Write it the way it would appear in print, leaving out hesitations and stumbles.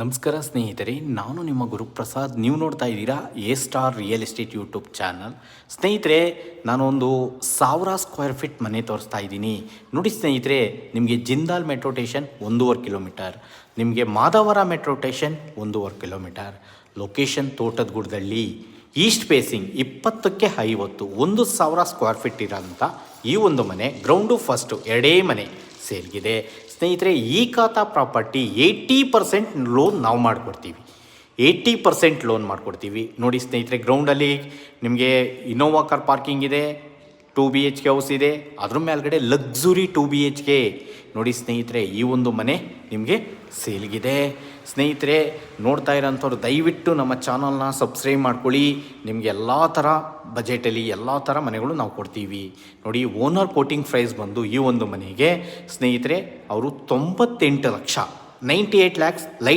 ನಮಸ್ಕಾರ ಸ್ನೇಹಿತರೆ, ನಾನು ನಿಮ್ಮ ಗುರುಪ್ರಸಾದ್. ನೀವು ನೋಡ್ತಾ ಇದ್ದೀರಾ A star real estate YouTube channel. ಸ್ನೇಹಿತರೆ, ನಾನೊಂದು 1000 ಸ್ಕ್ವೇರ್ ಫೀಟ್ ಮನೆ ತೋರಿಸ್ತಾ ಇದ್ದೀನಿ. ನೋಡಿ ಸ್ನೇಹಿತರೆ, ನಿಮಗೆ ಜಿಂದಾಲ್ ಮೆಟ್ರೋ ಸ್ಟೇಷನ್ 1.5 ಕಿಲೋಮೀಟರ್, ನಿಮಗೆ Madhavara metro station 1.5 kilometre, location Thotadaguddadahalli, east facing 20ಕ್ಕೆ 50, 1000 ಸ್ಕ್ವೇರ್ ಫೀಟ್ ಇರೋಂಥ ಈ ಒಂದು ಮನೆ ಗ್ರೌಂಡು ಫಸ್ಟು ಎರಡೇ ಮನೆ ಸೇಲ್ಗಿದೆ. ಸ್ನೇಹಿತರೆ, ಈ ಖಾತಾ ಪ್ರಾಪರ್ಟಿ 80% ಲೋನ್ ನಾವು ಮಾಡಿಕೊಡ್ತೀವಿ. 80% ಲೋನ್ ಮಾಡಿಕೊಡ್ತೀವಿ. ನೋಡಿ ಸ್ನೇಹಿತರೆ, ಗ್ರೌಂಡಲ್ಲಿ ನಿಮಗೆ ಇನೋವಾ ಕಾರ್ ಪಾರ್ಕಿಂಗ್ ಇದೆ, 2 BHK ಹೌಸ್ ಇದೆ, ಅದ್ರ ಮೇಲ್ಗಡೆ ಲಕ್ಸುರಿ 2 BHK. ನೋಡಿ ಸ್ನೇಹಿತರೆ, ಈ ಒಂದು ಮನೆ ನಿಮಗೆ ಸೇಲ್ಗಿದೆ. ಸ್ನೇಹಿತರೆ, ನೋಡ್ತಾ ಇರೋಂಥವ್ರು ದಯವಿಟ್ಟು ನಮ್ಮ ಚಾನಲ್ನ ಸಬ್ಸ್ಕ್ರೈಬ್ ಮಾಡ್ಕೊಳ್ಳಿ. ನಿಮಗೆ ಎಲ್ಲ ಥರ ಬಜೆಟಲ್ಲಿ ಎಲ್ಲ ಥರ ಮನೆಗಳು ನಾವು ಕೊಡ್ತೀವಿ. ನೋಡಿ, ಓನರ್ ಕೋಟಿಂಗ್ ಪ್ರೈಸ್ ಬಂದು ಈ ಒಂದು ಮನೆಗೆ ಸ್ನೇಹಿತರೆ ಅವರು 98 ಲಕ್ಷ 98 ಲ್ಯಾಕ್ಸ್ ಲೈಟ್